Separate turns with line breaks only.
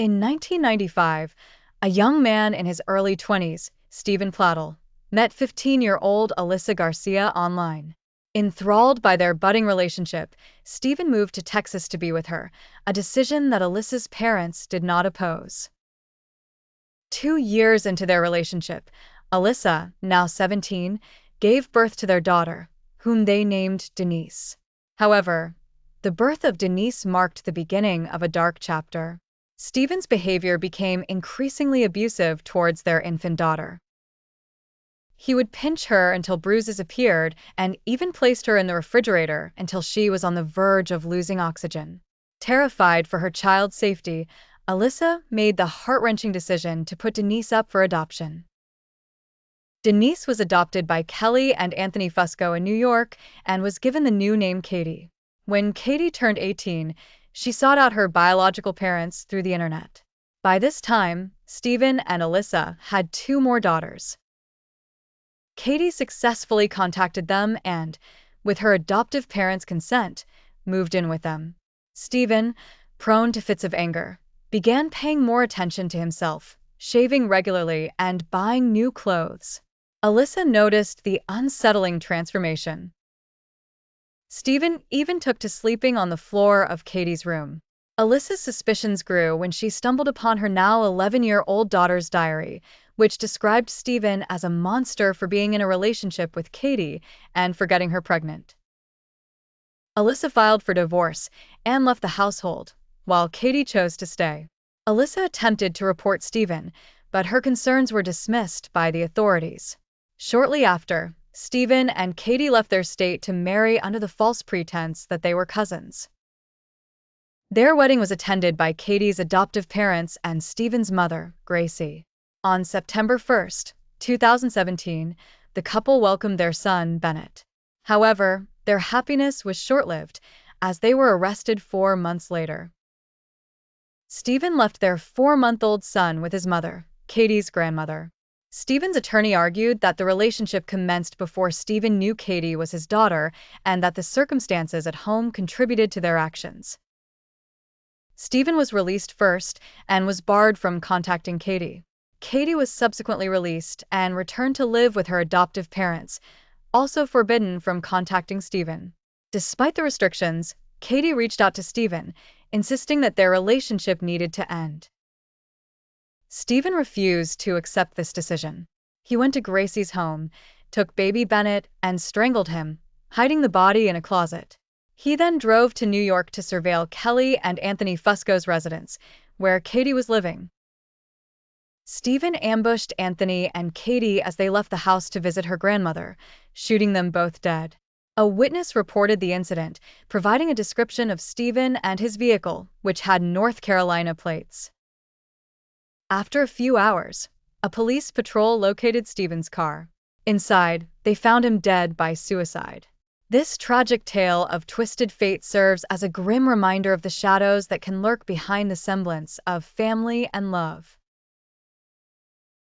In 1995, a young man in his early 20s, Stephen Pladl, met 15-year-old Alyssa Garcia online. Enthralled by their budding relationship, Stephen moved to Texas to be with her, a decision that Alyssa's parents did not oppose. 2 years into their relationship, Alyssa, now 17, gave birth to their daughter, whom they named Denise. However, the birth of Denise marked the beginning of a dark chapter. Stephen's behavior became increasingly abusive towards their infant daughter. He would pinch her until bruises appeared and even placed her in the refrigerator until she was on the verge of losing oxygen. Terrified for her child's safety, Alyssa made the heart-wrenching decision to put Denise up for adoption. Denise was adopted by Kelly and Anthony Fusco in New York and was given the new name Katie. When Katie turned 18, she sought out her biological parents through the internet. By this time, Stephen and Alyssa had 2 more daughters. Katie successfully contacted them and, with her adoptive parents' consent, moved in with them. Stephen, prone to fits of anger, began paying more attention to himself, shaving regularly and buying new clothes. Alyssa noticed the unsettling transformation. Stephen even took to sleeping on the floor of Katie's room. Alyssa's suspicions grew when she stumbled upon her now 11-year-old daughter's diary, which described Stephen as a monster for being in a relationship with Katie and for getting her pregnant. Alyssa filed for divorce and left the household, while Katie chose to stay. Alyssa attempted to report Stephen, but her concerns were dismissed by the authorities. Shortly after, Stephen and Katie left their state to marry under the false pretense that they were cousins. Their wedding was attended by Katie's adoptive parents and Stephen's mother, Gracie. On September 1, 2017, the couple welcomed their son, Bennett. However, their happiness was short-lived, as they were arrested 4 months later. Stephen left their 4-month-old son with his mother, Katie's grandmother. Stephen's attorney argued that the relationship commenced before Stephen knew Katie was his daughter and that the circumstances at home contributed to their actions. Stephen was released first and was barred from contacting Katie. Katie was subsequently released and returned to live with her adoptive parents, also forbidden from contacting Stephen. Despite the restrictions, Katie reached out to Stephen, insisting that their relationship needed to end. Stephen refused to accept this decision. He went to Gracie's home, took baby Bennett, and strangled him, hiding the body in a closet. He then drove to New York to surveil Kelly and Anthony Fusco's residence, where Katie was living. Stephen ambushed Anthony and Katie as they left the house to visit her grandmother, shooting them both dead. A witness reported the incident, providing a description of Stephen and his vehicle, which had North Carolina plates. After a few hours, a police patrol located Stephen's car. Inside, they found him dead by suicide. This tragic tale of twisted fate serves as a grim reminder of the shadows that can lurk behind the semblance of family and love.